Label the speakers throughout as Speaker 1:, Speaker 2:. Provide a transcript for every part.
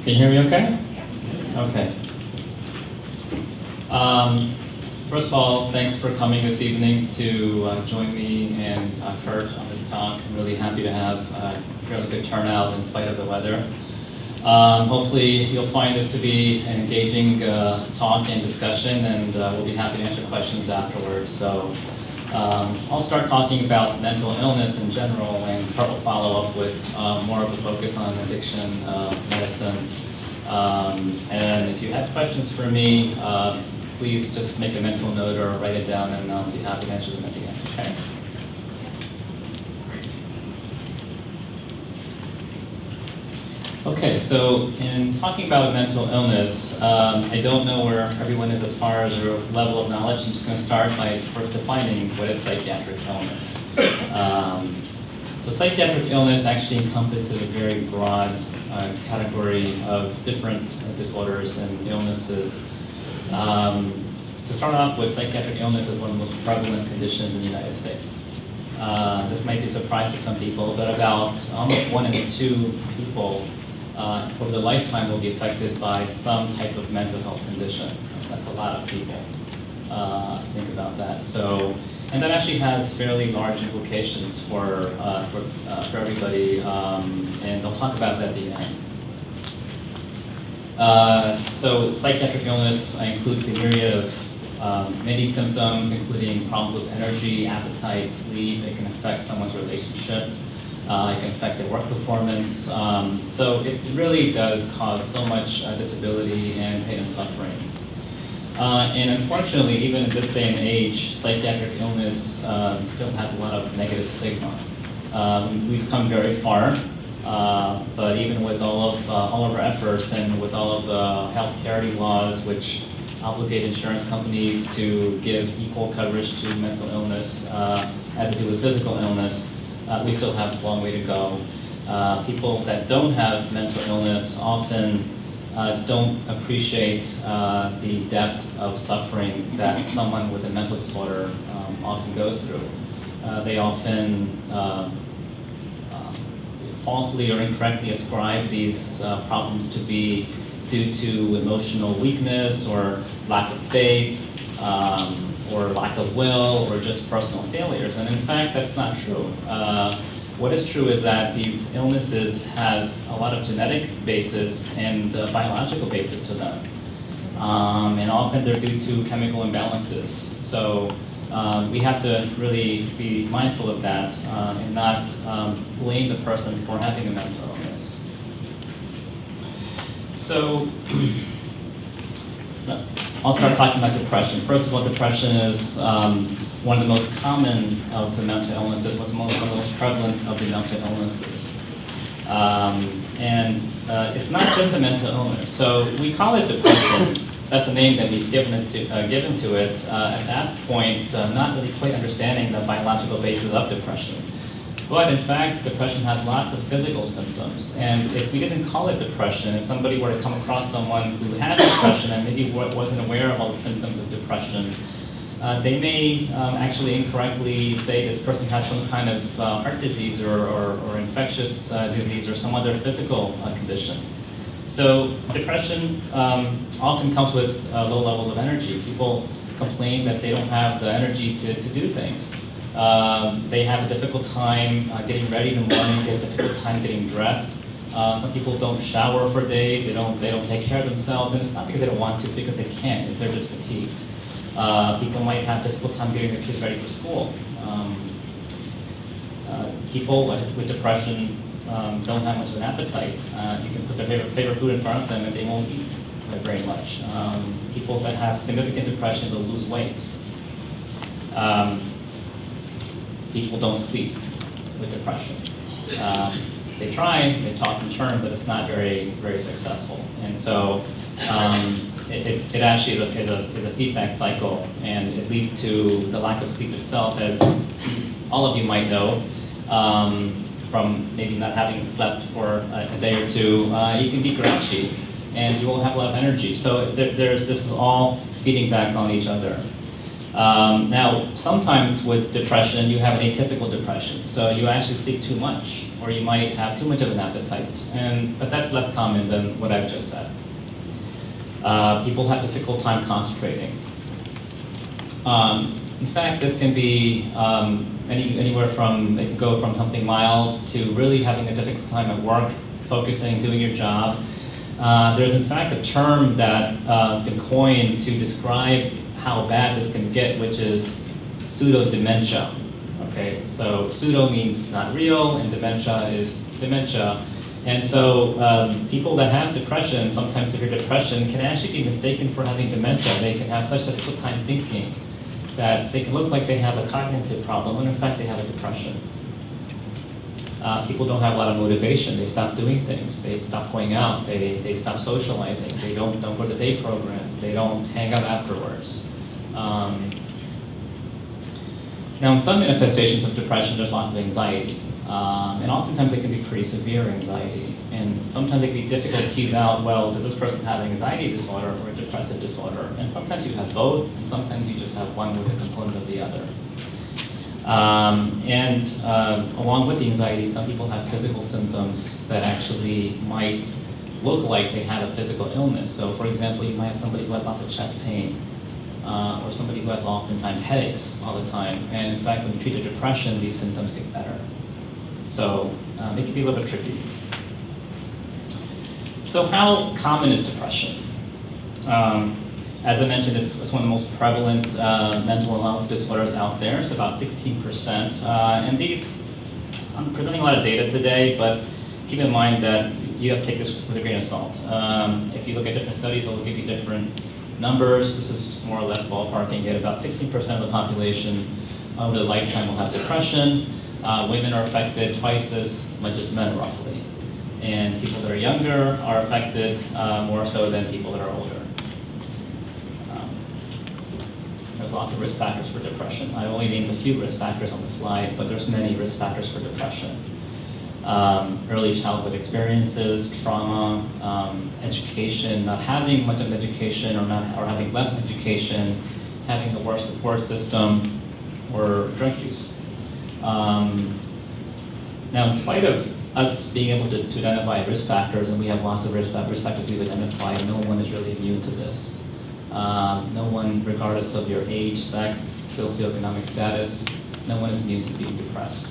Speaker 1: Can you hear me okay? Okay. First of all, thanks for coming this evening to join me and Kurt on this talk. I'm really happy to have a fairly good turnout in spite of the weather. Hopefully you'll find this to be an engaging talk and discussion, and we'll be happy to answer questions afterwards. So I'll start talking about mental illness in general, and Kurt will follow up with more of a focus on addiction medicine. And if you have questions for me, please just make a mental note or write it down, and I'll be happy to answer them at the end. Okay? Okay, so in talking about mental illness, I don't know where everyone is as far as their level of knowledge. I'm just going to start by first defining what is psychiatric illness. So psychiatric illness actually encompasses a very broad category of different disorders and illnesses. To start off with, psychiatric illness is one of the most prevalent conditions in the United States. This might be a surprise to some people, but about almost 1 in 2 people over their lifetime will be affected by some type of mental health condition. That's a lot of people. Think about that. So, and that actually has fairly large implications for everybody, and I'll talk about that at the end. So psychiatric illness includes a myriad of many symptoms, including problems with energy, appetite, sleep. It can affect someone's relationship. It can affect their work performance. So it really does cause so much disability and pain and suffering. And unfortunately, even in this day and age, psychiatric illness still has a lot of negative stigma. We've come very far, but even with all of our efforts and with all of the health parity laws, which obligate insurance companies to give equal coverage to mental illness as they do with physical illness, we still have a long way to go. People that don't have mental illness often don't appreciate the depth of suffering that someone with a mental disorder often goes through. They often falsely or incorrectly ascribe these problems to be due to emotional weakness or lack of faith, or lack of will, or just personal failures. And in fact, that's not true. What is true is that these illnesses have a lot of genetic basis and biological basis to them. And often they're due to chemical imbalances. So we have to really be mindful of that and not blame the person for having a mental illness. So I'll start talking about depression. First of all, depression is one of the most common of the mental illnesses, one of the most prevalent of the mental illnesses. And it's not just a mental illness. So we call it depression. That's the name that we've given to it. At that point, not really quite understanding the biological basis of depression. But in fact, depression has lots of physical symptoms. And if we didn't call it depression, if somebody were to come across someone who had depression and maybe wasn't aware of all the symptoms of depression, they may actually incorrectly say this person has some kind of heart disease or infectious disease or some other physical condition. So depression often comes with low levels of energy. People complain that they don't have the energy to do things. They have a difficult time getting ready in the morning. They have a difficult time getting dressed. Some people don't shower for days. They don't take care of themselves, and it's not because they don't want to, because they can't. They're just fatigued. People might have a difficult time getting their kids ready for school. People with depression don't have much of an appetite. You can put their favorite food in front of them, and they won't eat very much. People that have significant depression, they'll lose weight. People don't sleep with depression. They try, they toss and turn, but it's not very, very successful. And so it actually is a feedback cycle, and it leads to the lack of sleep itself, as all of you might know, from maybe not having slept for a day or two. You can be grouchy, and you won't have a lot of energy. So this is all feeding back on each other. Now, sometimes with depression, you have an atypical depression. So you actually sleep too much. or you might have too much of an appetite, but that's less common than what I've just said. People have difficult time concentrating. In fact, this can be anywhere from, it can go from something mild to really having a difficult time at work, focusing, doing your job. There's in fact a term that has been coined to describe how bad this can get, which is pseudo dementia. Okay, so pseudo means not real, and dementia is dementia. And so people that have depression, sometimes severe depression, can actually be mistaken for having dementia. They can have such difficult time thinking that they can look like they have a cognitive problem, when in fact they have a depression. People don't have a lot of motivation. They stop doing things. They stop going out. They stop socializing. They don't go to the day program. They don't hang out afterwards. Now, in some manifestations of depression, there's lots of anxiety. And oftentimes it can be pretty severe anxiety. And sometimes it can be difficult to tease out, well, does this person have an anxiety disorder or a depressive disorder? And sometimes you have both, and sometimes you just have one with a component of the other. Along with the anxiety, some people have physical symptoms that actually might look like they have a physical illness. So for example, you might have somebody who has lots of chest pain, or somebody who has oftentimes headaches all the time. And in fact, when you treat the depression, these symptoms get better. So it can be a little bit tricky. So how common is depression? As I mentioned, it's one of the most prevalent mental and health disorders out there. It's about 16%. And these, I'm presenting a lot of data today, but keep in mind that you have to take this with a grain of salt. If you look at different studies, they'll give you different numbers. This is more or less ballparking it. About 16% of the population over their lifetime will have depression. Women are affected twice as much as men, roughly. And people that are younger are affected more so than people that are older. There's lots of risk factors for depression. I only named a few risk factors on the slide, but there's many risk factors for depression. Early childhood experiences, trauma, education, not having much of an education or having less education, having a worse support system, or drug use. Now, in spite of us being able to identify risk factors, and we have lots of risk factors we've identified, no one is really immune to this. No one, regardless of your age, sex, socioeconomic status, no one is immune to being depressed.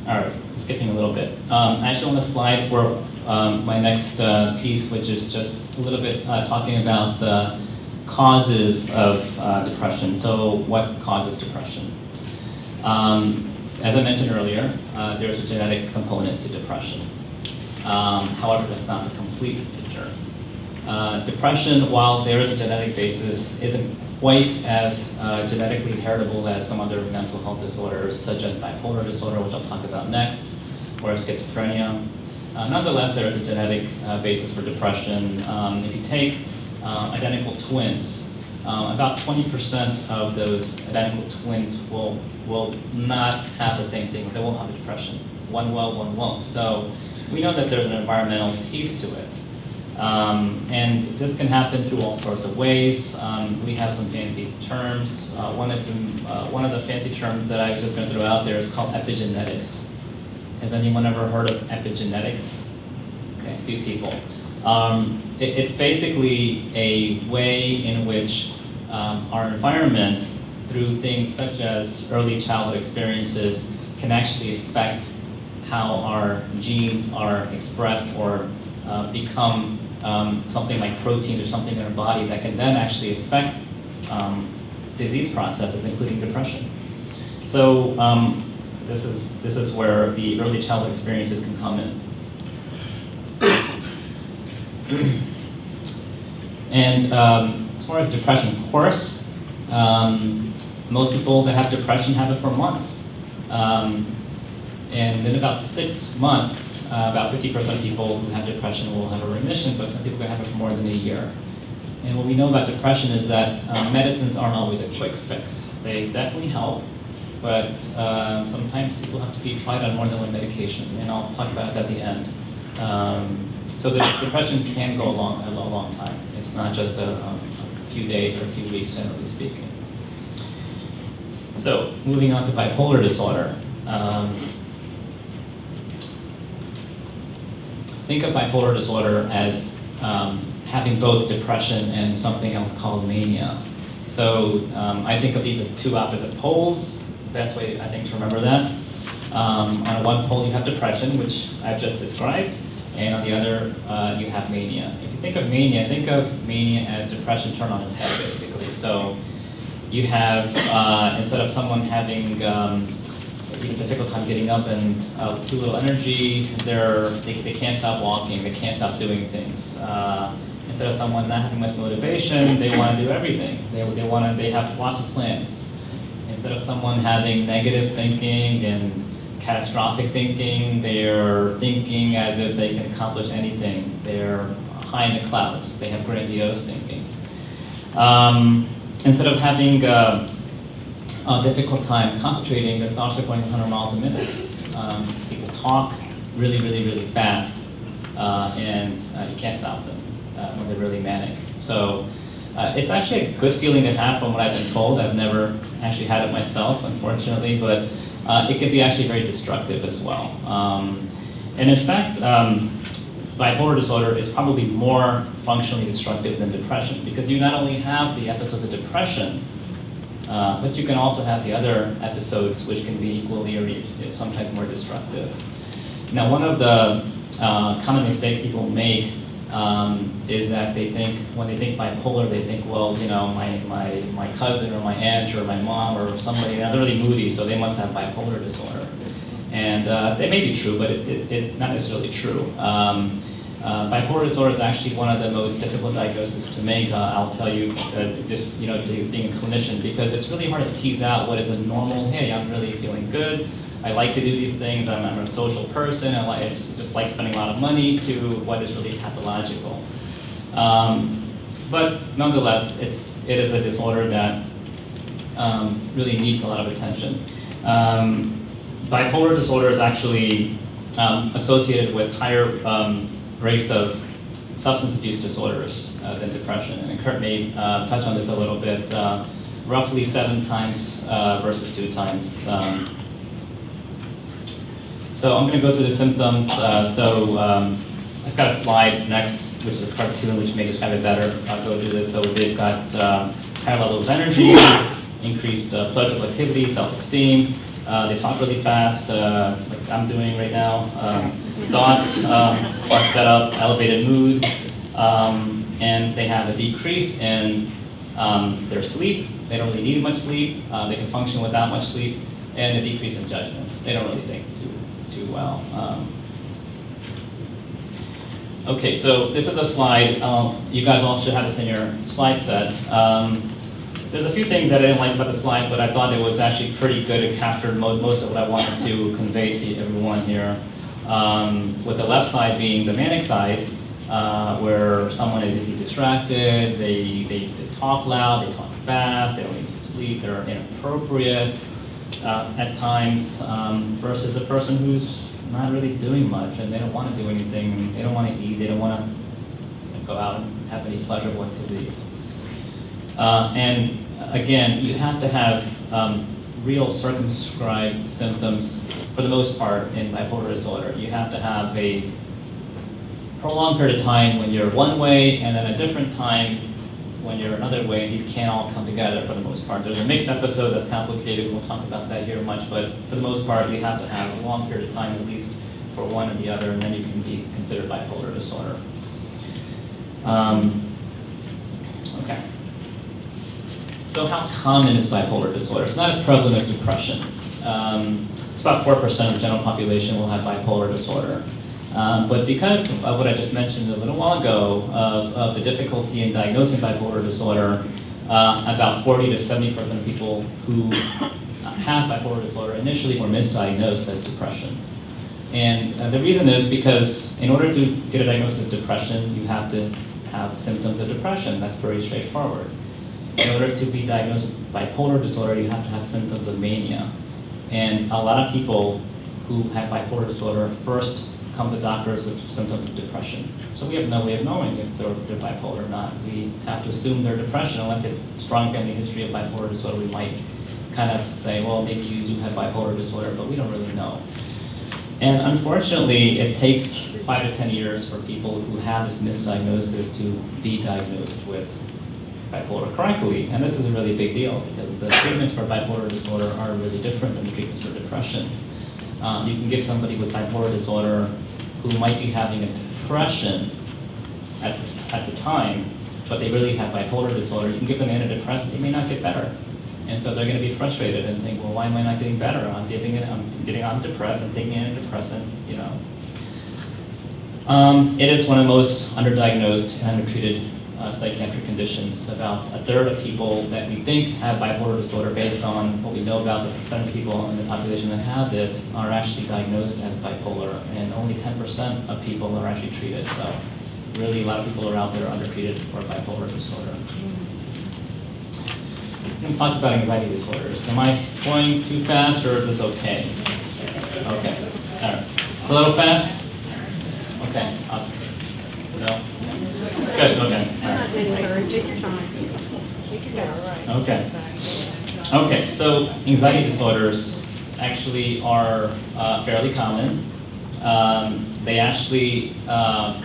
Speaker 1: All right, skipping a little bit. Actually on the slide for my next piece, which is just a little bit talking about the causes of depression. So what causes depression? As I mentioned earlier, there's a genetic component to depression. However, that's not the complete picture. Depression, while there is a genetic basis, isn't quite as genetically heritable as some other mental health disorders, such as bipolar disorder, which I'll talk about next, or schizophrenia. Nonetheless, there is a genetic basis for depression. If you take identical twins, about 20% of those identical twins will not have the same thing. They won't have a depression. One will, one won't. So we know that there's an environmental piece to it. And this can happen through all sorts of ways. We have some fancy terms. One of the fancy terms that I was just going to throw out there is called epigenetics. Has anyone ever heard of epigenetics? Okay, a few people. It's basically a way in which our environment, through things such as early childhood experiences, can actually affect how our genes are expressed or become something like proteins or something in our body that can then actually affect disease processes, including depression. So this is where the early childhood experiences can come in. And as far as depression course, most people that have depression have it for months. And in about 6 months, about 50% of people who have depression will have a remission, but some people can have it for more than a year. And what we know about depression is that medicines aren't always a quick fix. They definitely help, but sometimes people have to be tried on more than one medication, and I'll talk about it at the end. So the depression can go a long time. It's not just a few days or a few weeks, generally speaking. So moving on to bipolar disorder. Think of bipolar disorder as having both depression and something else called mania. So I think of these as two opposite poles. Best way, I think, to remember that. On one pole you have depression, which I've just described, and on the other you have mania. If you think of mania as depression turned on its head, basically. So you have, instead of someone having even difficult time getting up and too little energy, they can't stop walking, they can't stop doing things. Instead of someone not having much motivation, they want to do everything. They have lots of plans. Instead of someone having negative thinking and catastrophic thinking, they're thinking as if they can accomplish anything. They're high in the clouds. They have grandiose thinking. Instead of having a difficult time concentrating, their thoughts are going 100 miles a minute. People talk really, really, really fast, and you can't stop them when they're really manic. So it's actually a good feeling to have from what I've been told. I've never actually had it myself, unfortunately, but it can be actually very destructive as well. And in fact, bipolar disorder is probably more functionally destructive than depression, because you not only have the episodes of depression, but you can also have the other episodes which can be equally or sometimes more destructive. Now, one of the common mistakes people make is that they think, when they think bipolar, they think, well, you know, my cousin or my aunt or my mom or somebody, they're really moody, so they must have bipolar disorder. And they may be true, but it's not necessarily true. Bipolar disorder is actually one of the most difficult diagnoses to make, I'll tell you, just being a clinician, because it's really hard to tease out what is a normal, hey, I'm really feeling good, I like to do these things, I'm a social person, I just like spending a lot of money, to what is really pathological. But nonetheless, it is a disorder that really needs a lot of attention. Bipolar disorder is actually associated with higher rates of substance abuse disorders than depression. And Kurt may touch on this a little bit, roughly 7 times versus 2 times. So I'm going to go through the symptoms. I've got a slide next, which is a cartoon which may describe it better. I'll go through this. So they've got higher levels of energy, increased pleasurable activity, self-esteem. They talk really fast, like I'm doing right now. Thoughts are sped up, elevated mood, and they have a decrease in their sleep. They don't really need much sleep. They can function without much sleep, and a decrease in judgment. They don't really think too well. Okay, so this is a slide. You guys all should have this in your slide set. There's a few things that I didn't like about the slide, but I thought it was actually pretty good. It captured most of what I wanted to convey to everyone here. With the left side being the manic side, where someone is easily distracted, they talk loud, they talk fast, they don't need some sleep, they're inappropriate at times, versus a person who's not really doing much and they don't want to do anything, they don't want to eat, they don't want to go out and have any pleasurable activities. And again, you have to have real circumscribed symptoms for the most part in bipolar disorder. You have to have a prolonged period of time when you're one way and then a different time when you're another way, and these can't all come together for the most part. There's a mixed episode that's complicated, we'll talk about that here much, but for the most part, you have to have a long period of time at least for one and the other, and then you can be considered bipolar disorder. Okay. So how common is bipolar disorder? It's not as prevalent as depression. It's about 4% of the general population will have bipolar disorder. But because of what I just mentioned a little while ago, of the difficulty in diagnosing bipolar disorder, about 40 to 70% of people who have bipolar disorder initially were misdiagnosed as depression. And the reason is because in order to get a diagnosis of depression, you have to have symptoms of depression. That's pretty straightforward. In order to be diagnosed with bipolar disorder, you have to have symptoms of mania. And a lot of people who have bipolar disorder first come to doctors with symptoms of depression. So we have no way of knowing if they're bipolar or not. We have to assume they're depression unless they have a strong family history of bipolar disorder. We might kind of say, well, maybe you do have bipolar disorder, but we don't really know. And unfortunately, it takes 5 to 10 years for people who have this misdiagnosis to be diagnosed with bipolar correctly. And this is a really big deal because the treatments for bipolar disorder are really different than the treatments for depression. You can give somebody with bipolar disorder who might be having a depression at the time, but they really have bipolar disorder. You can give them antidepressant, they may not get better. And so they're going to be frustrated and think, well, why am I not getting better? I'm getting depressed, I'm taking antidepressant, you know. It is one of the most underdiagnosed and undertreated psychiatric conditions. About a third of people that we think have bipolar disorder, based on what we know about the percent of people in the population that have it, are actually diagnosed as bipolar, and only 10% of people are actually treated. So really a lot of people are out there undertreated for bipolar disorder. I'm going to talk about anxiety disorders. Am I going too fast or is this okay? Okay. All right. A little fast? Okay. No? Good. Okay. All right.
Speaker 2: Take your time. Take your time.
Speaker 1: Okay. Okay. So anxiety disorders actually are fairly common. They actually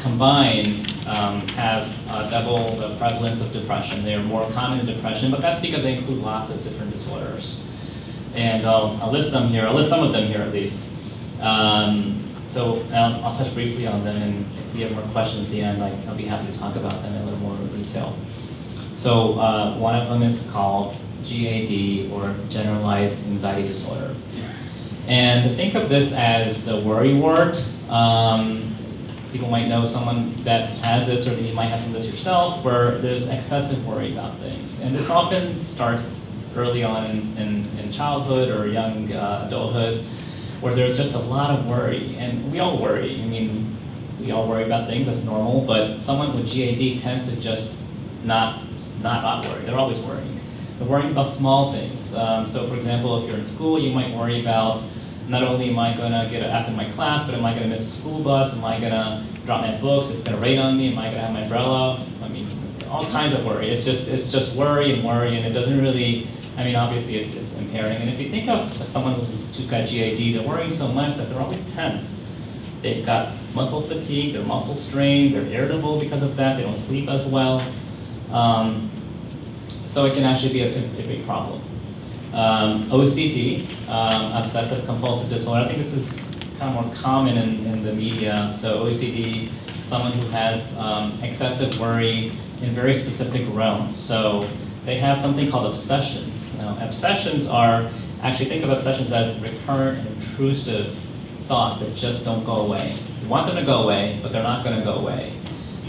Speaker 1: combined have double the prevalence of depression. They are more common in depression, but that's because they include lots of different disorders. And I'll list them here. I'll list some of them here at least. So I'll touch briefly on them, and if you have more questions at the end, I'll be happy to talk about them in a little more detail. So one of them is called GAD, or Generalized Anxiety Disorder. And think of this as the worry wart. People might know someone that has this, or you might have some of this yourself, where there's excessive worry about things. And this often starts early on in childhood or young adulthood, where there's just a lot of worry. And we all worry. I mean, we all worry about things, that's normal, but someone with GAD tends to just not worry. They're always worrying. They're worrying about small things. So for example, if you're in school, you might worry about, not only am I going to get an F in my class, but am I going to miss a school bus? Am I going to drop my books? It's going to rain on me. Am I going to have my umbrella? I mean, all kinds of worry. It's just worry, and it doesn't really, I mean, obviously it's just impairing. And if you think of someone who's got GAD, they're worrying so much that they're always tense. They've got muscle fatigue, they're muscle strained, they're irritable because of that, they don't sleep as well. So it can actually be a big problem. OCD, obsessive compulsive disorder. I think this is kind of more common in the media. So OCD, someone who has excessive worry in very specific realms. So they have something called obsessions. Now, obsessions are, actually think of obsessions as recurrent and intrusive thoughts that just don't go away. You want them to go away, but they're not going to go away.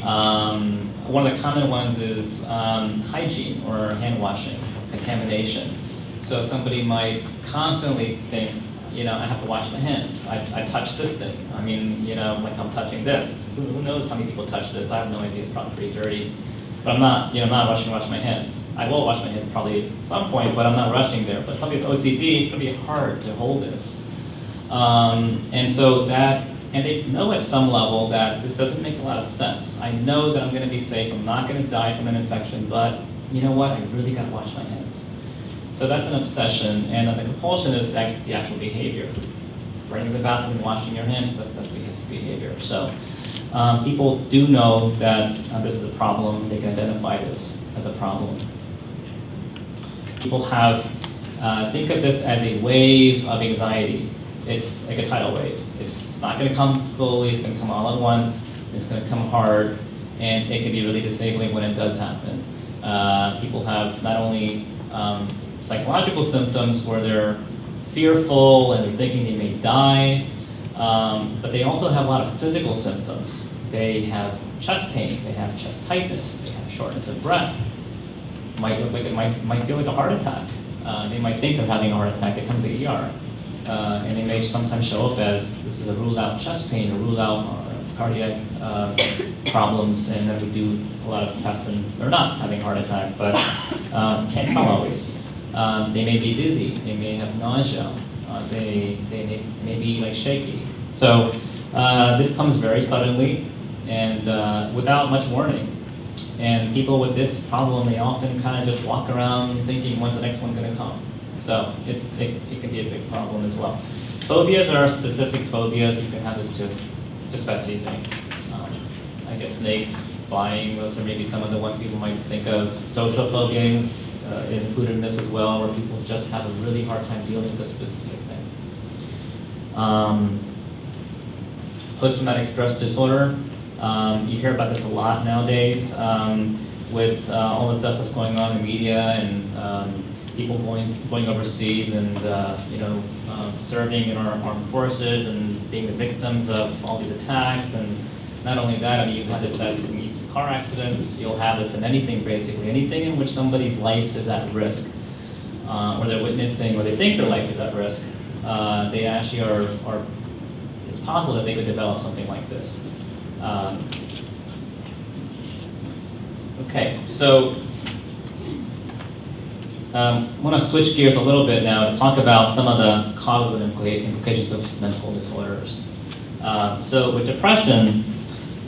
Speaker 1: One of the common ones is hygiene or hand washing, contamination. So somebody might constantly think, you know, I have to wash my hands. I touched this thing. I mean, you know, like I'm touching this. Who knows how many people touch this? I have no idea. It's probably pretty dirty. But I'm not, you know, not rushing to wash my hands. I will wash my hands probably at some point, but I'm not rushing there. But somebody with OCD, it's going to be hard to hold this. And so that, and they know at some level that this doesn't make a lot of sense. I know that I'm going to be safe. I'm not going to die from an infection, but you know what? I really got to wash my hands. So that's an obsession, and then the compulsion is the actual behavior. Running to the bathroom and washing your hands, that's behavior. So people do know that this is a problem. They can identify this as a problem. People have, think of this as a wave of anxiety. It's like a tidal wave. It's not going to come slowly, it's going to come all at once, it's going to come hard, and it can be really disabling when it does happen. People have not only psychological symptoms where they're fearful and they're thinking they may die, but they also have a lot of physical symptoms. They have chest pain, they have chest tightness, they have shortness of breath. Might look like it might feel like a heart attack. They might think they're having a heart attack, they come to the ER. And they may sometimes show up as this is a rule out chest pain or rule out cardiac problems, and then we do a lot of tests and they're not having a heart attack, but can't tell always. They may be dizzy, they may have nausea, they may be like shaky. So this comes very suddenly and without much warning. And people with this problem, they often kind of just walk around thinking, when's the next one going to come? So it can be a big problem as well. Phobias are specific phobias. You can have this to just about anything. I guess snakes, flying, those are maybe some of the ones people might think of. Social phobias included in this as well, where people just have a really hard time dealing with a specific thing. Post-traumatic stress disorder. You hear about this a lot nowadays with all the stuff that's going on in media and people going overseas and serving in our armed forces and being the victims of all these attacks. And not only that, I mean, you have this in car accidents. You'll have this in anything, basically anything in which somebody's life is at risk, or they're witnessing, or they think their life is at risk. They actually are. It's possible that they could develop something like this. Okay, so I want to switch gears a little bit now to talk about some of the causes and implications of mental disorders. So with depression,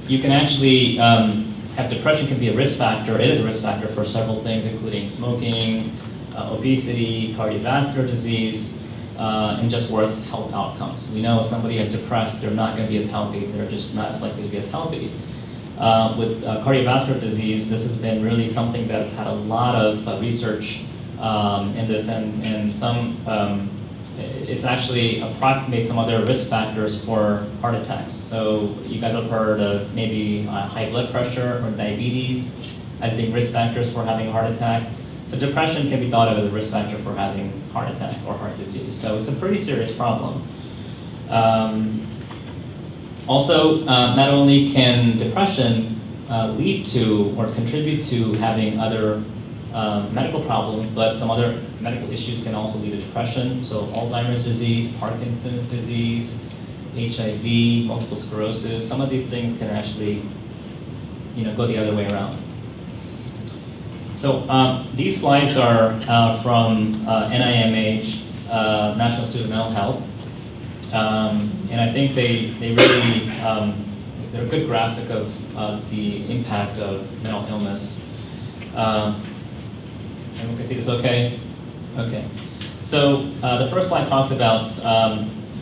Speaker 1: you can actually have depression can be a risk factor. It is a risk factor for several things, including smoking, obesity, cardiovascular disease, and just worse health outcomes. We know if somebody is depressed, they're not going to be as healthy. They're just not as likely to be as healthy. With cardiovascular disease, this has been really something that's had a lot of research in this, and some it's actually approximates some other risk factors for heart attacks. So you guys have heard of maybe high blood pressure or diabetes as being risk factors for having a heart attack. So depression can be thought of as a risk factor for having heart attack or heart disease. So it's a pretty serious problem. Also, not only can depression lead to or contribute to having other medical problems, but some other medical issues can also lead to depression. So Alzheimer's disease, Parkinson's disease, HIV, multiple sclerosis, some of these things can actually go the other way around. So these slides are from NIMH, National Institute of Mental Health. And I think they really, they're a good graphic of the impact of mental illness. Everyone can see this okay? Okay. So the first slide talks about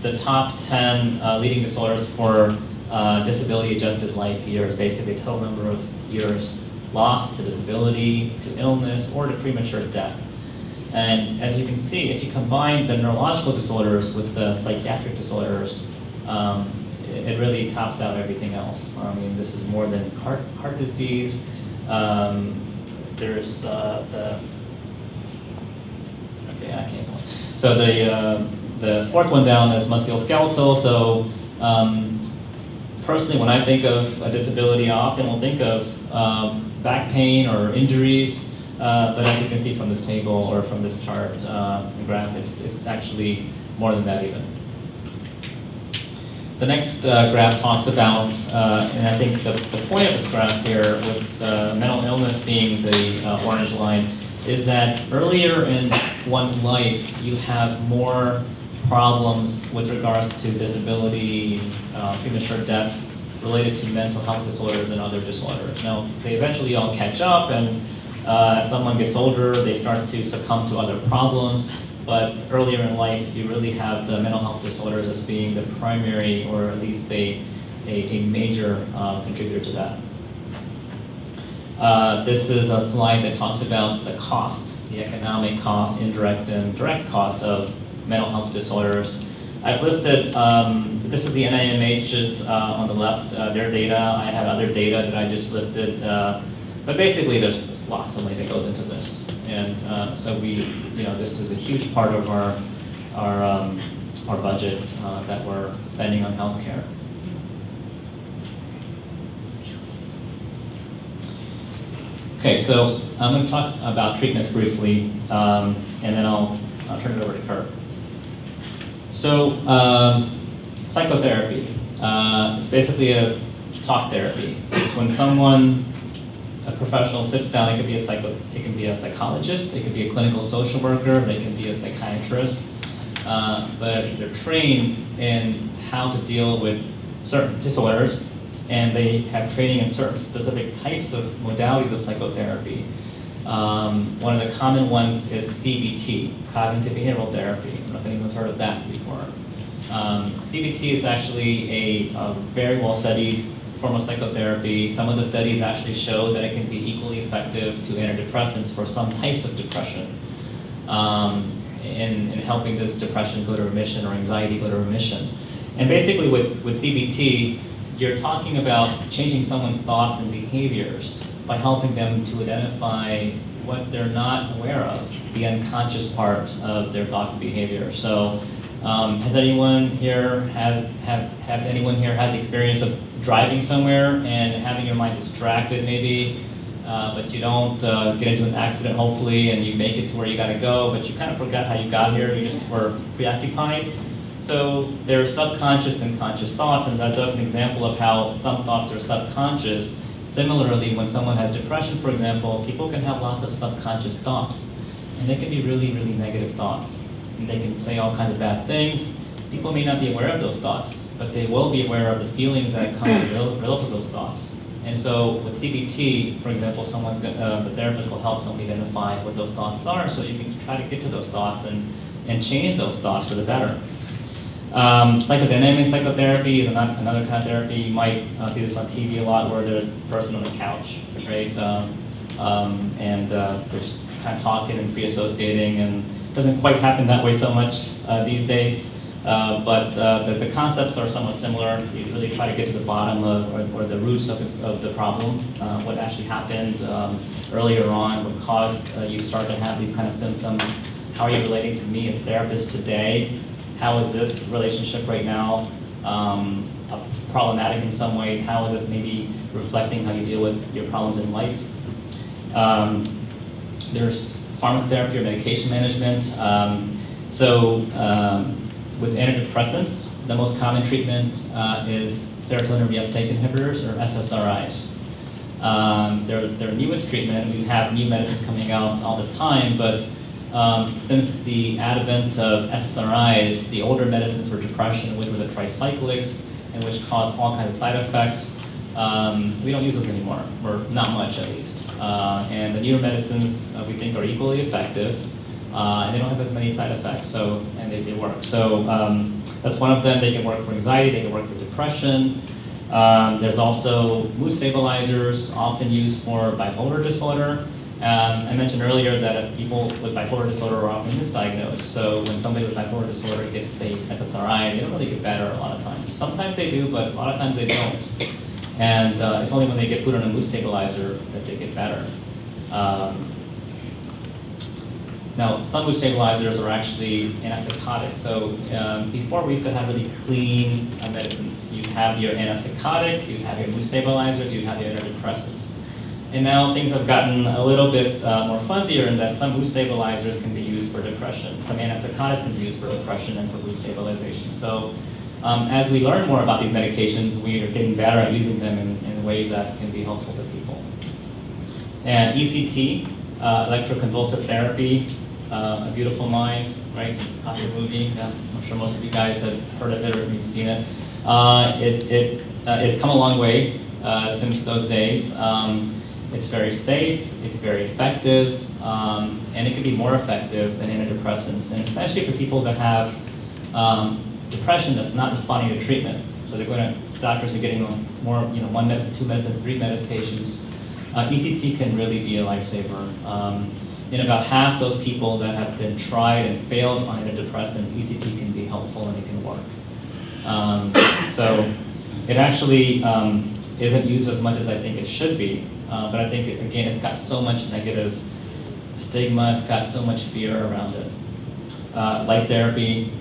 Speaker 1: the top 10 leading disorders for disability-adjusted life years, basically the total number of years lost to disability, to illness, or to premature death. And as you can see, if you combine the neurological disorders with the psychiatric disorders, it really tops out everything else. I mean, this is more than heart disease. There's I can't go. So the fourth one down is musculoskeletal. So personally, when I think of a disability, I often will think of back pain or injuries. But as you can see from this table or from this chart and graph, it's actually more than that even. The next graph talks about, and I think the point of this graph here with mental illness being the orange line, is that earlier in one's life, you have more problems with regards to disability, premature death, related to mental health disorders and other disorders. Now, they eventually all catch up, and as someone gets older, they start to succumb to other problems. But earlier in life, you really have the mental health disorders as being the primary, or at least a major contributor to that. This is a slide that talks about the cost, the economic cost, indirect and direct cost of mental health disorders. I've listed, this is the NIMH's on the left, their data. I have other data that I just listed. But basically, there's lots of money that goes into this, and so this is a huge part of our budget that we're spending on healthcare. Okay, so I'm going to talk about treatments briefly, and then I'll turn it over to Kurt. So, psychotherapy. It's basically a talk therapy. It's when a professional sits down. It can be a psychologist, it could be a clinical social worker, they can be a psychiatrist, but they're trained in how to deal with certain disorders, and they have training in certain specific types of modalities of psychotherapy. One of the common ones is CBT, Cognitive Behavioral Therapy. I don't know if anyone's heard of that before. CBT is actually a very well-studied form of psychotherapy. Some of the studies actually show that it can be equally effective to antidepressants for some types of depression, in helping this depression go to remission or anxiety go to remission. And basically with CBT, you're talking about changing someone's thoughts and behaviors by helping them to identify what they're not aware of, the unconscious part of their thoughts and behavior. So has anyone here have anyone here has experience of driving somewhere and having your mind distracted maybe, but you don't get into an accident hopefully, and you make it to where you gotta go, but you kind of forgot how you got here, you just were preoccupied? So there are subconscious and conscious thoughts, and that's an example of how some thoughts are subconscious. Similarly, when someone has depression, for example, people can have lots of subconscious thoughts, and they can be really, really negative thoughts. And they can say all kinds of bad things. People may not be aware of those thoughts, but they will be aware of the feelings that come related to those thoughts. And so with CBT, for example, the therapist will help someone identify what those thoughts are, so you can try to get to those thoughts and change those thoughts for the better. Psychodynamic psychotherapy is another kind of therapy. You might see this on TV a lot, where there's a person on the couch, right? And they're just kind of talking and free associating, and it doesn't quite happen that way so much these days. But the concepts are somewhat similar. You really try to get to the bottom of, or the roots of the problem, what actually happened earlier on, what caused you to start to have these kind of symptoms. How are you relating to me as a therapist today? How is this relationship right now problematic in some ways? How is this maybe reflecting how you deal with your problems in life? There's pharmacotherapy or medication management. With antidepressants, the most common treatment is serotonin reuptake inhibitors, or SSRIs. They're newest treatment. We have new medicine coming out all the time, but since the advent of SSRIs, the older medicines for depression, which were the tricyclics, and which cause all kinds of side effects, we don't use those anymore, or not much at least. And the newer medicines we think are equally effective, and they don't have as many side effects, and they work. So that's one of them. They can work for anxiety, they can work for depression. There's also mood stabilizers, often used for bipolar disorder. I mentioned earlier that people with bipolar disorder are often misdiagnosed. So when somebody with bipolar disorder gets, say, SSRI, they don't really get better a lot of times. Sometimes they do, but a lot of times they don't. And it's only when they get put on a mood stabilizer that they get better. Now, some mood stabilizers are actually antipsychotics. So before we used to have really clean medicines. You'd have your antipsychotics, you'd have your mood stabilizers, you'd have your antidepressants. And now things have gotten a little bit more fuzzier in that some mood stabilizers can be used for depression. Some antipsychotics can be used for depression and for mood stabilization. So as we learn more about these medications, we are getting better at using them in ways that can be helpful to people. And ECT, Electroconvulsive Therapy, A Beautiful Mind, right? Popular movie. I'm sure most of you guys have heard of it or you've seen it. It's come a long way since those days. It's very safe, it's very effective, and it can be more effective than antidepressants, and especially for people that have depression that's not responding to treatment. So they're going to doctors are getting more, one medicine, two medicines, three medications. ECT can really be a lifesaver. In about half those people that have been tried and failed on antidepressants, ECT can be helpful and it can work. So it actually isn't used as much as I think it should be. But I think, again, it's got so much negative stigma, it's got so much fear around it. Light therapy,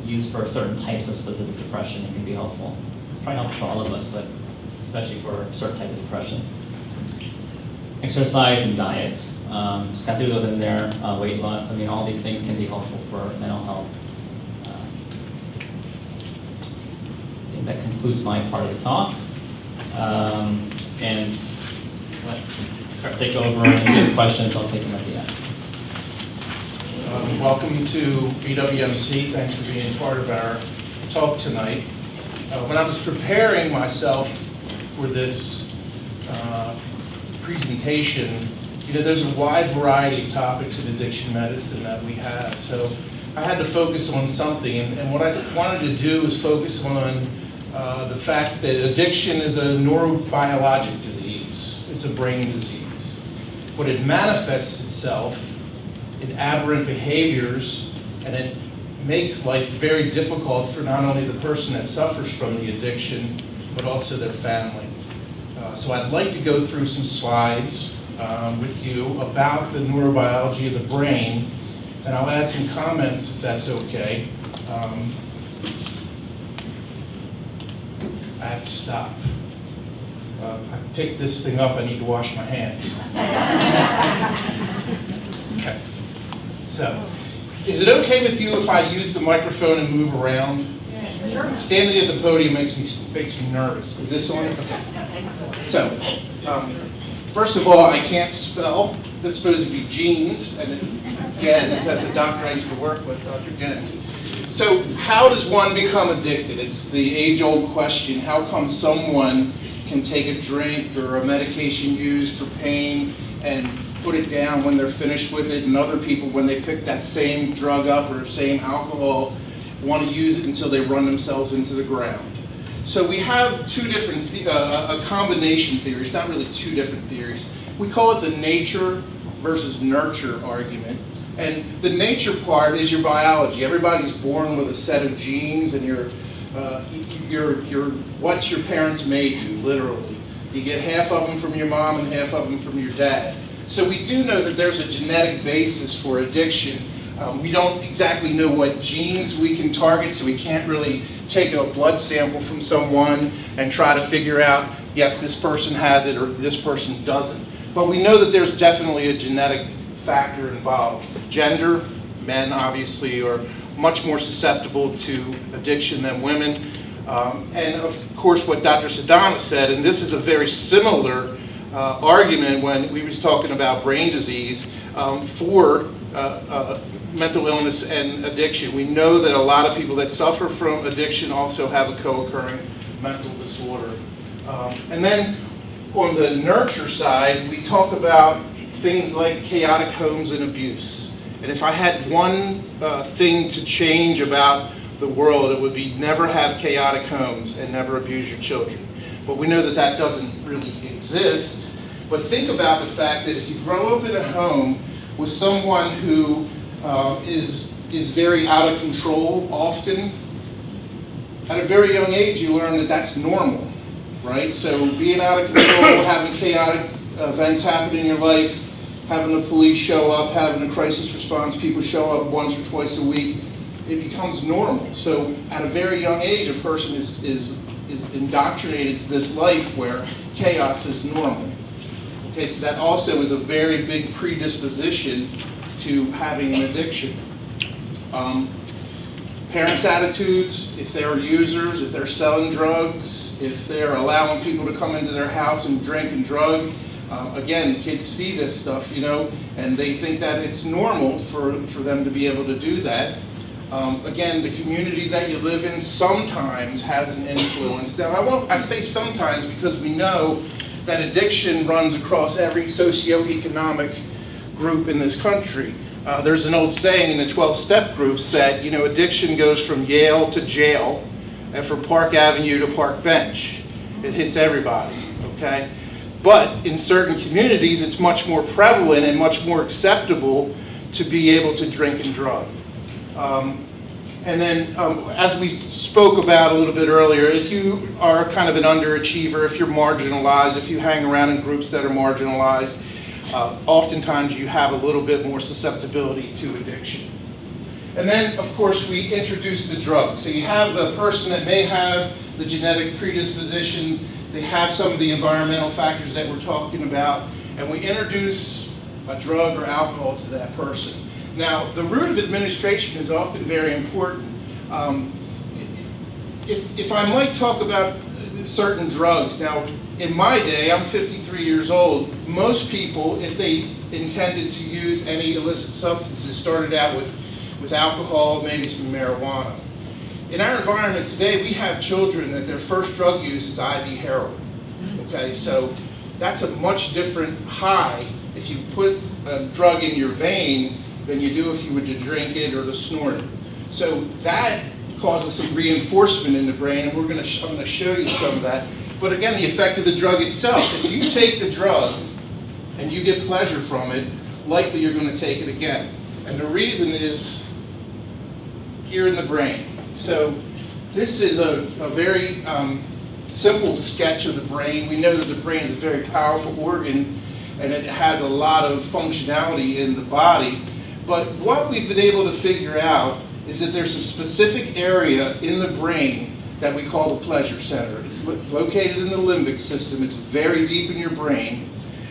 Speaker 1: used for certain types of specific depression, it can be helpful. Probably helpful for all of us, but especially for certain types of depression. Exercise and diet, just got through those in there, weight loss, all these things can be helpful for mental health. I think that concludes my part of the talk. And let Kurt take over, and if you have questions, I'll take them at the end.
Speaker 3: Welcome to BWMC. Thanks for being part of our talk tonight. When I was preparing myself for this presentation, there's a wide variety of topics in addiction medicine that we have. So I had to focus on something, and what I wanted to do is focus on the fact that addiction is a neurobiologic disease. It's a brain disease. But it manifests itself in aberrant behaviors, and it makes life very difficult for not only the person that suffers from the addiction, but also their family. So I'd like to go through some slides with you about the neurobiology of the brain, and I'll add some comments if that's okay. I have to stop. I picked this thing up, I need to wash my hands. Okay. So, is it okay with you if I use the microphone and move around?
Speaker 2: Sure.
Speaker 3: Standing at the podium makes me nervous. Is this on? Okay. So, first of all, I can't spell. This is supposed to be genes, and Gens, that's a doctor I used to work with, Dr. Gens. So, how does one become addicted? It's the age-old question. How come someone can take a drink or a medication used for pain and put it down when they're finished with it, and other people, when they pick that same drug up or same alcohol, want to use it until they run themselves into the ground? So we have two different, a combination theories, not really two different theories. We call it the nature versus nurture argument. And the nature part is your biology. Everybody's born with a set of genes, and what your parents made you, literally. You get half of them from your mom and half of them from your dad. So we do know that there's a genetic basis for addiction. We don't exactly know what genes we can target, so we can't really take a blood sample from someone and try to figure out, yes, this person has it or this person doesn't. But we know that there's definitely a genetic factor involved. Gender, men obviously are much more susceptible to addiction than women. And of course what Dr. Sedana said, and this is a very similar argument when we was talking about brain disease for mental illness and addiction. We know that a lot of people that suffer from addiction also have a co-occurring mental disorder. And then on the nurture side, we talk about things like chaotic homes and abuse. And if I had one thing to change about the world, it would be never have chaotic homes and never abuse your children. But we know that that doesn't really exist. But think about the fact that if you grow up in a home with someone who is very out of control often, at a very young age you learn that that's normal, right? So being out of control, having chaotic events happen in your life, having the police show up, having a crisis response people show up once or twice a week, it becomes normal. So at a very young age, a person is indoctrinated to this life where chaos is normal. Okay, so that also is a very big predisposition to having an addiction. Parents' attitudes, if they're users, if they're selling drugs, if they're allowing people to come into their house and drink and drug, again, kids see this stuff, and they think that it's normal for them to be able to do that. Again, the community that you live in sometimes has an influence. Now, I say sometimes because we know that addiction runs across every socioeconomic group in this country. There's an old saying in the 12-step groups that, addiction goes from Yale to jail and from Park Avenue to Park Bench. It hits everybody, okay? But in certain communities, it's much more prevalent and much more acceptable to be able to drink and drug. And then, as we spoke about a little bit earlier, if you are kind of an underachiever, if you're marginalized, if you hang around in groups that are marginalized, oftentimes you have a little bit more susceptibility to addiction. And then, of course, we introduce the drug. So you have the person that may have the genetic predisposition, they have some of the environmental factors that we're talking about, and we introduce a drug or alcohol to that person. Now, the route of administration is often very important. If I might talk about certain drugs, now, in my day, I'm 53 years old, most people, if they intended to use any illicit substances, started out with alcohol, maybe some marijuana. In our environment today, we have children that their first drug use is IV heroin. Okay, so that's a much different high if you put a drug in your vein than you do if you were to drink it or to snort it. So that causes some reinforcement in the brain, and I'm going to show you some of that. But again, the effect of the drug itself. If you take the drug and you get pleasure from it, likely you're going to take it again. And the reason is here in the brain. So this is a very simple sketch of the brain. We know that the brain is a very powerful organ, and it has a lot of functionality in the body. But what we've been able to figure out is that there's a specific area in the brain that we call the pleasure center. It's located in the limbic system. It's very deep in your brain.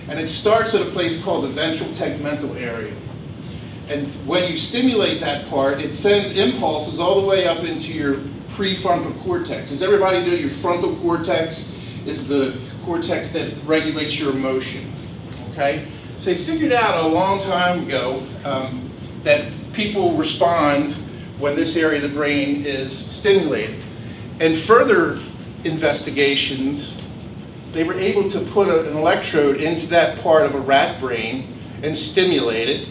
Speaker 3: And it starts at a place called the ventral tegmental area. And when you stimulate that part, it sends impulses all the way up into your prefrontal cortex. Does everybody know your frontal cortex is the cortex that regulates your emotion? Okay? So they figured out a long time ago that people respond when this area of the brain is stimulated. And further investigations, they were able to put an electrode into that part of a rat brain and stimulate it,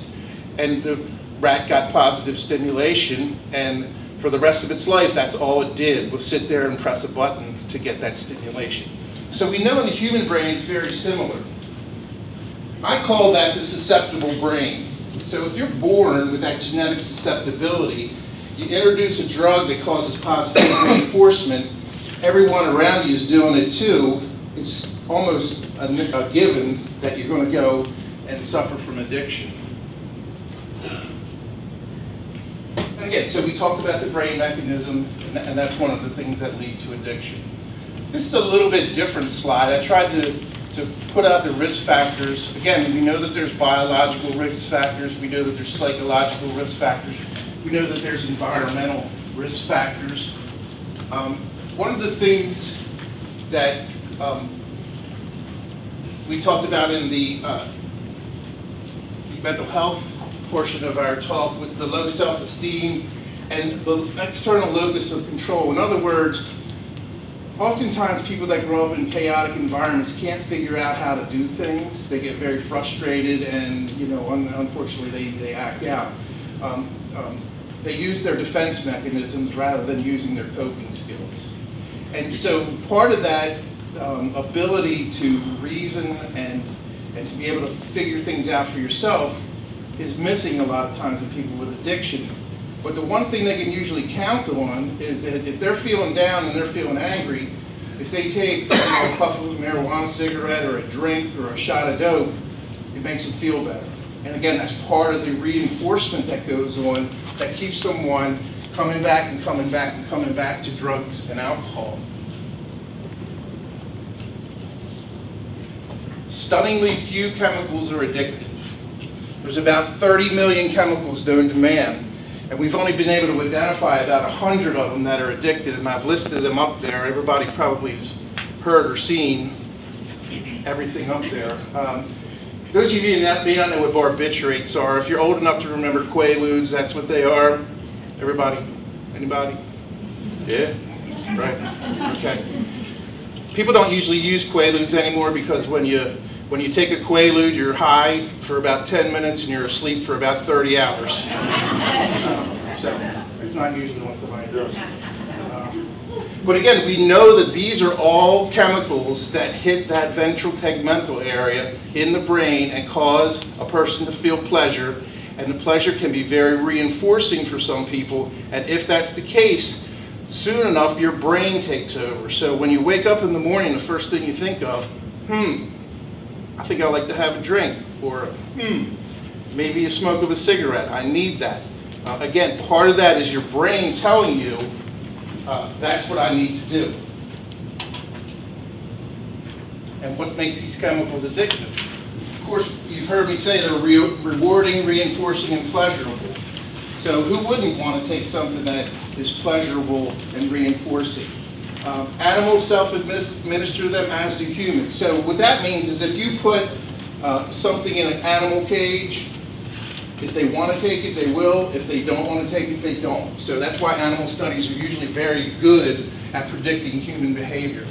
Speaker 3: and the rat got positive stimulation, and for the rest of its life, that's all it did, was sit there and press a button to get that stimulation. So we know in the human brain it's very similar. I call that the susceptible brain. So if you're born with that genetic susceptibility, you introduce a drug that causes positive reinforcement, everyone around you is doing it too, it's almost a given that you're going to go and suffer from addiction. And again, so we talked about the brain mechanism, and that's one of the things that lead to addiction. This is a little bit different slide. I tried to put out the risk factors. Again, we know that there's biological risk factors. We know that there's psychological risk factors. We know that there's environmental risk factors. One of the things that we talked about in the mental health portion of our talk was the low self-esteem and the external locus of control. In other words, oftentimes people that grow up in chaotic environments can't figure out how to do things. They get very frustrated, and unfortunately they act out. They use their defense mechanisms rather than using their coping skills. And so part of that ability to reason and to be able to figure things out for yourself is missing a lot of times in people with addiction. But the one thing they can usually count on is that if they're feeling down and they're feeling angry, if they take a puff of a marijuana cigarette or a drink or a shot of dope, it makes them feel better. And again, that's part of the reinforcement that goes on that keeps someone coming back and coming back and coming back to drugs and alcohol. Stunningly few chemicals are addictive. There's about 30 million chemicals known to man, and we've only been able to identify about 100 of them that are addicted, and I've listed them up there. Everybody probably has heard or seen everything up there. Those of you that may not know what barbiturates are, if you're old enough to remember Quaaludes, that's what they are. Everybody? Anybody? Yeah? Right. Okay. People don't usually use Quaaludes anymore because when you take a Quaalude, you're high for about 10 minutes and you're asleep for about 30 hours. So it's not usually what somebody does. But again, we know that these are all chemicals that hit that ventral tegmental area in the brain and cause a person to feel pleasure. And the pleasure can be very reinforcing for some people. And if that's the case, soon enough your brain takes over. So when you wake up in the morning, the first thing you think of, I think I'd like to have a drink, or maybe a smoke of a cigarette. I need that. Again, part of that is your brain telling you, that's what I need to do. And what makes these chemicals addictive? Of course, you've heard me say they're rewarding, reinforcing, and pleasurable. So who wouldn't want to take something that is pleasurable and reinforcing? Animals self-administer them, as do humans. So what that means is if you put something in an animal cage, if they want to take it, they will. If they don't want to take it, they don't. So that's why animal studies are usually very good at predicting human behavior.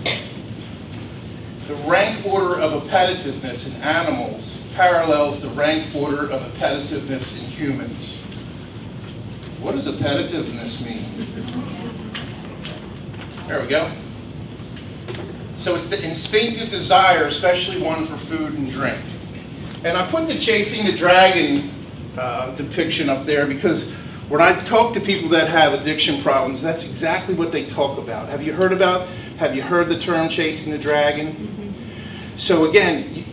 Speaker 3: The rank order of appetitiveness in animals parallels the rank order of appetitiveness in humans. What does appetitiveness mean? There we go. So it's the instinctive desire, especially one for food and drink. And I put the chasing the dragon depiction up there because when I talk to people that have addiction problems, that's exactly what they talk about. Have you heard the term chasing the dragon? So again,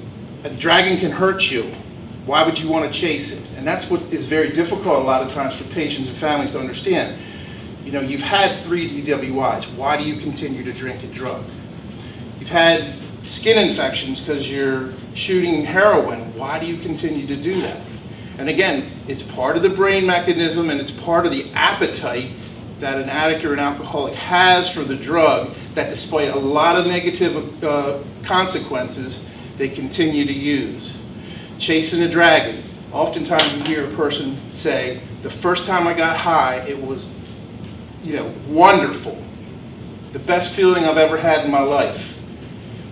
Speaker 3: a dragon can hurt you. Why would you want to chase it? And that's what is very difficult a lot of times for patients and families to understand. You know, you've had 3 DWIs. Why do you continue to drink a drug? You've had skin infections because you're shooting heroin. Why do you continue to do that? And again, it's part of the brain mechanism and it's part of the appetite that an addict or an alcoholic has for the drug, that despite a lot of negative consequences, they continue to use. Chasing a dragon. Oftentimes you hear a person say, the first time I got high, it was, wonderful. The best feeling I've ever had in my life.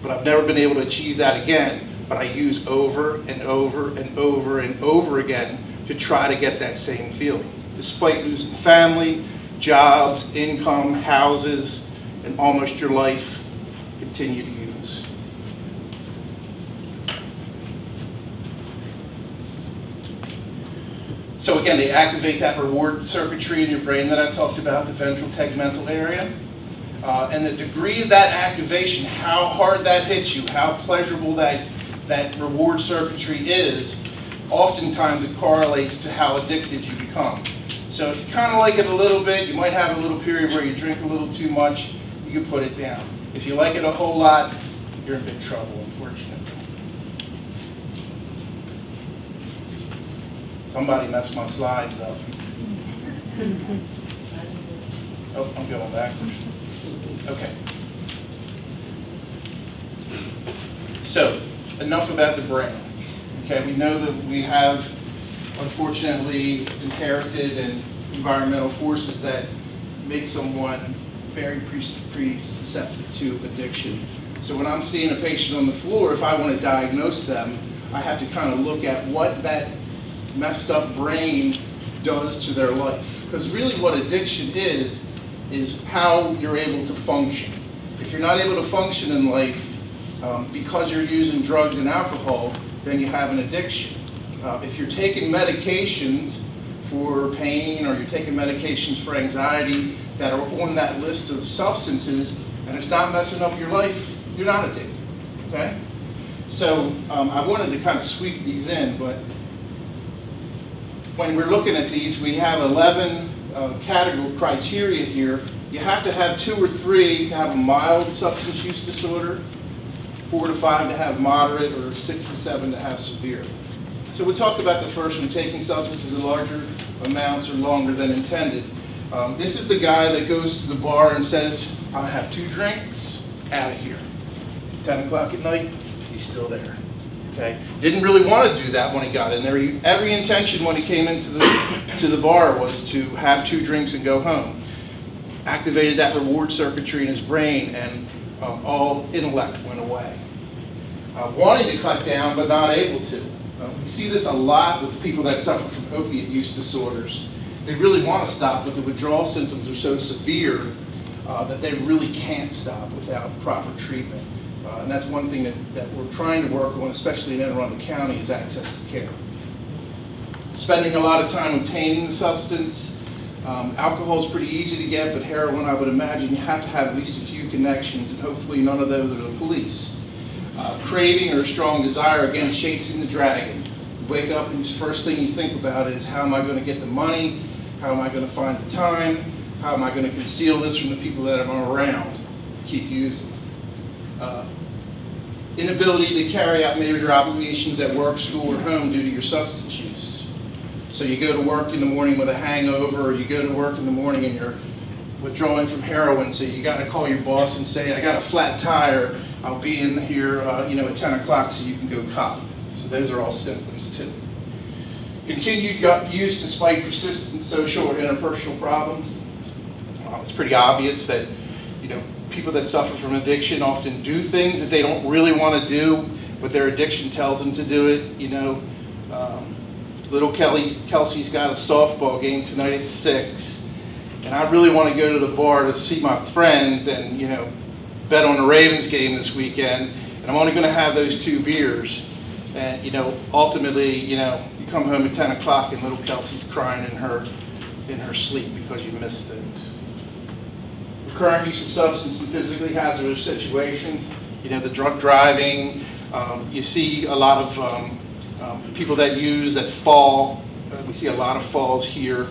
Speaker 3: But I've never been able to achieve that again. But I use over and over and over and over again to try to get that same feeling. Despite losing family, jobs, income, houses, and almost your life, continue to use. So again, they activate that reward circuitry in your brain that I talked about, the ventral tegmental area. And the degree of that activation, how hard that hits you, how pleasurable that reward circuitry is, oftentimes it correlates to how addicted you become. So if you kind of like it a little bit, you might have a little period where you drink a little too much, you can put it down. If you like it a whole lot, you're in big trouble, unfortunately. Somebody messed my slides up. Oh, I'm going backwards. Okay. So, enough about the brain. Okay, we know that we have, unfortunately, inherited and environmental forces that make someone very susceptible to addiction. So when I'm seeing a patient on the floor, if I want to diagnose them, I have to kind of look at what that messed up brain does to their life. Because really what addiction is how you're able to function. If you're not able to function in life because you're using drugs and alcohol, then you have an addiction. If you're taking medications for pain or you're taking medications for anxiety that are on that list of substances and it's not messing up your life, you're not addicted, okay? So I wanted to kind of sweep these in, but when we're looking at these, we have 11 category criteria here. You have to have 2 or 3 to have a mild substance use disorder, 4 to 5 to have moderate, or 6 to 7 to have severe. So we talked about the first one, taking substances in larger amounts or longer than intended. This is the guy that goes to the bar and says, I have 2 drinks, out of here. 10 o'clock at night, he's still there. Okay? Didn't really want to do that when he got in there. Every intention when he came into the bar was to have 2 drinks and go home. Activated that reward circuitry in his brain, and all intellect went away. Wanting to cut down, but not able to. We see this a lot with people that suffer from opiate use disorders. They really want to stop, but the withdrawal symptoms are so severe that they really can't stop without proper treatment. And that's one thing that we're trying to work on, especially in Anne Arundel County, is access to care. Spending a lot of time obtaining the substance. Alcohol is pretty easy to get, but heroin, I would imagine, you have to have at least a few connections, and hopefully none of those are the police. Craving or a strong desire, again, chasing the dragon. You wake up and the first thing you think about is, how am I going to get the money? How am I going to find the time? How am I going to conceal this from the people that I'm around? Keep using. Inability to carry out major obligations at work, school, or home due to your substance use. So you go to work in the morning with a hangover, or you go to work in the morning and you're withdrawing from heroin, so you got to call your boss and say, I got a flat tire, I'll be in here at 10 o'clock so you can go cop. So those are all symptoms too. Continued use despite persistent social or interpersonal problems. It's pretty obvious that people that suffer from addiction often do things that they don't really want to do, but their addiction tells them to do it. You know, little Kelsey's got a softball game tonight at 6, and I really want to go to the bar to see my friends and, you know, bet on the Ravens game this weekend, and I'm only going to have those 2 beers. And, you know, ultimately, you know, you come home at 10 o'clock and little Kelsey's crying in her sleep because you missed things. Recurrent use of substance in physically hazardous situations, you know, the drug driving, you see a lot of people that use that fall. We see a lot of falls here.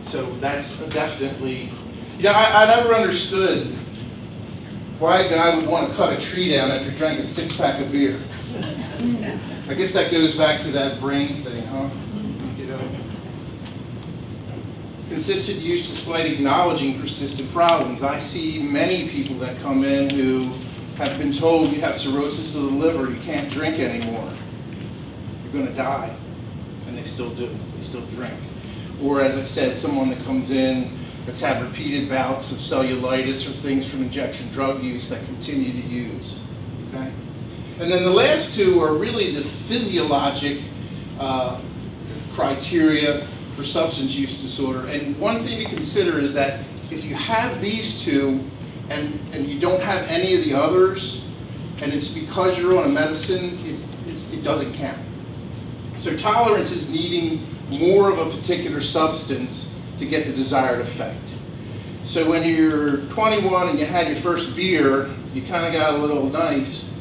Speaker 3: So that's definitely, you know, I never understood why a guy would want to cut a tree down after drinking a 6-pack of beer. I guess that goes back to that brain thing, huh? You know, consistent use despite acknowledging persistent problems. I see many people that come in who have been told you have cirrhosis of the liver, you can't drink anymore, you're going to die, and they still do. They still drink. Or, as I said, someone that comes in that's had repeated bouts of cellulitis or things from injection drug use that continue to use. Okay? And then the last 2 are really the physiologic criteria for substance use disorder. And one thing to consider is that if you have these 2 and you don't have any of the others, and it's because you're on a medicine, it doesn't count. So tolerance is needing more of a particular substance to get the desired effect. So when you're 21 and you had your first beer, you kind of got a little nice,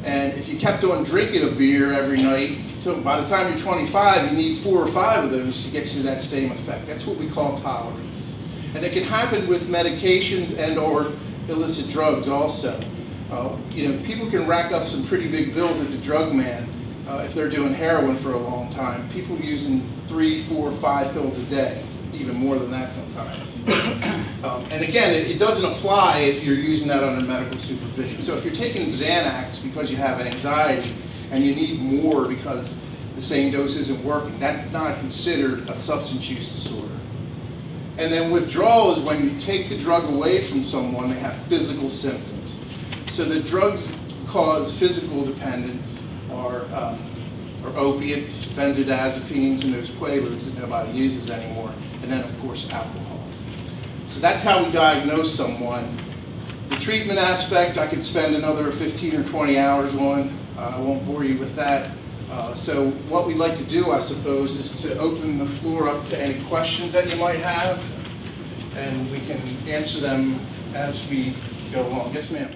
Speaker 3: and if you kept on drinking a beer every night, so by the time you're 25, you need 4 or 5 of those to get you that same effect. That's what we call tolerance. And it can happen with medications and or illicit drugs also. You know, people can rack up some pretty big bills at the drug man if they're doing heroin for a long time. People using 3, 4, 5 pills a day, even more than that sometimes. And again, it doesn't apply if you're using that under medical supervision. So if you're taking Xanax because you have anxiety and you need more because the same dose isn't working, that's not considered a substance use disorder. And then withdrawal is when you take the drug away from someone, they have physical symptoms. So the drugs cause physical dependence are opiates, benzodiazepines, and those quaaludes that nobody uses anymore, and then of course alcohol. So that's how we diagnose someone. The treatment aspect I could spend another 15 or 20 hours on. I won't bore you with that. So what we'd like to do, I suppose, is to open the floor up to any questions that you might have, and we can answer them as we go along. Yes, ma'am.